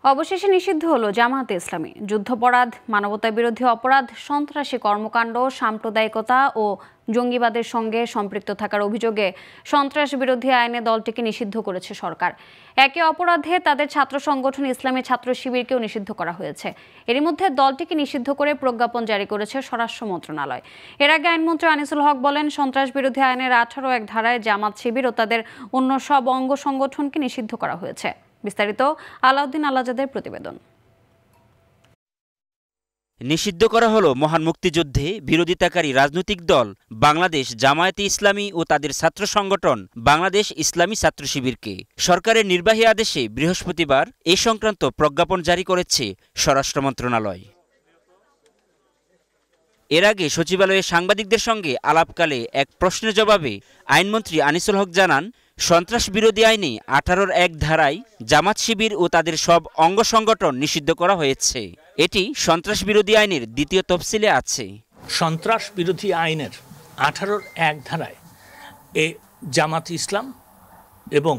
অবশেষে নিষিদ্ধ হলো জামায়াতে ইসলামী। যুদ্ধাপরাধ, মানবতা বিরোধী অপরাধ, সন্ত্রাসী কর্মকাণ্ড, সাম্প্রদায়িকতা ও জঙ্গিবাদের সঙ্গে সম্পৃক্ত থাকার অভিযোগে সন্ত্রাস বিরোধী আইনে দলটিকে নিষিদ্ধ করেছে সরকার। একই অপরাধে তাদের ছাত্র সংগঠন ইসলামী ছাত্র শিবিরকেও নিষিদ্ধ করা হয়েছে। এরই মধ্যে দলটিকে নিষিদ্ধ করে প্রজ্ঞাপন জারি করেছে স্বরাষ্ট্র মন্ত্রণালয়। এর আগে আইনমন্ত্রী আনিসুল হক বলেন, সন্ত্রাস বিরোধী আইনের 18(1) ধারায় জামাত শিবির ও তাদের অন্য সব অঙ্গ সংগঠনকে নিষিদ্ধ করা হয়েছে। বিস্তারিত আলাউদ্দিন আলাজাদের প্রতিবেদন। নিষিদ্ধ করা হলো মহান মুক্তিযুদ্ধে বিরোধিতাকারী রাজনৈতিক দল বাংলাদেশ জামায়াতে ইসলামী ও তাদের ছাত্র সংগঠন বাংলাদেশ ইসলামী ছাত্র শিবিরকে। সরকারের নির্বাহী আদেশে বৃহস্পতিবার এ সংক্রান্ত প্রজ্ঞাপন জারি করেছে স্বরাষ্ট্র মন্ত্রণালয়। এর আগে সচিবালয়ে সাংবাদিকদের সঙ্গে আলাপকালে এক প্রশ্নের জবাবে আইনমন্ত্রী আনিসুল হক জানান, সন্ত্রাস বিরোধী আইনে 18(1) ধারায় জামাত শিবির ও তাদের সব অঙ্গ সংগঠন নিষিদ্ধ করা হয়েছে। এটি সন্ত্রাস বিরোধী আইনের দ্বিতীয় তফসিলে আছে। সন্ত্রাস বিরোধী আইনের 18(1) ধারায় জামাত ইসলাম এবং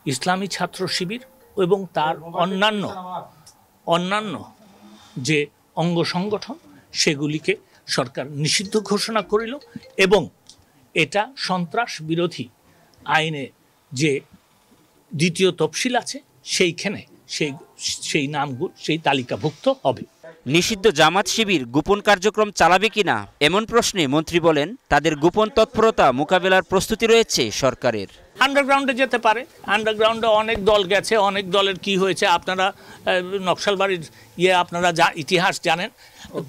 ইসলামী ছাত্র শিবির এবং তার অন্যান্য যে অঙ্গ সংগঠন সেগুলিকে সরকার নিষিদ্ধ ঘোষণা করিল এবং এটা সন্ত্রাস বিরোধী আইনে যে দ্বিতীয় তফসিল আছে সেইখানে সেই নামগুলো সেই তালিকাভুক্ত হবে। নিষিদ্ধ জামাত শিবির গোপন কার্যক্রম চালাবে কিনা এমন প্রশ্নে মন্ত্রী বলেন, তাদের গোপন তৎপরতা মোকাবেলার প্রস্তুতি রয়েছে সরকারের। আন্ডারগ্রাউন্ডে যেতে পারে, আন্ডারগ্রাউন্ডে অনেক দল গেছে, অনেক দলের কি হয়েছে আপনারা নকশালবাড়ির আপনারা যা ইতিহাস জানেন,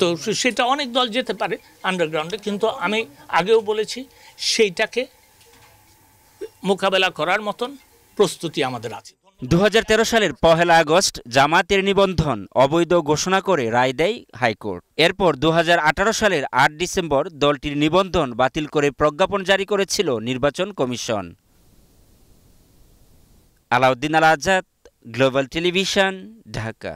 তো সেটা অনেক দল যেতে পারে আন্ডারগ্রাউন্ডে, কিন্তু আমি আগেও বলেছি সেইটাকে মোকাবেলা করার মতন প্রস্তুতি আমাদের আছে। 2013 সালের 1 আগস্ট জামায়াতের নিবন্ধন অবৈধ ঘোষণা করে রায় দেয় হাইকোর্ট। এরপর 2018 সালের 8 ডিসেম্বর দলটির নিবন্ধন বাতিল করে প্রজ্ঞাপন জারি করেছিল নির্বাচন কমিশন। আলাউদ্দিন আল আজাদ, গ্লোবাল টেলিভিশন, ঢাকা।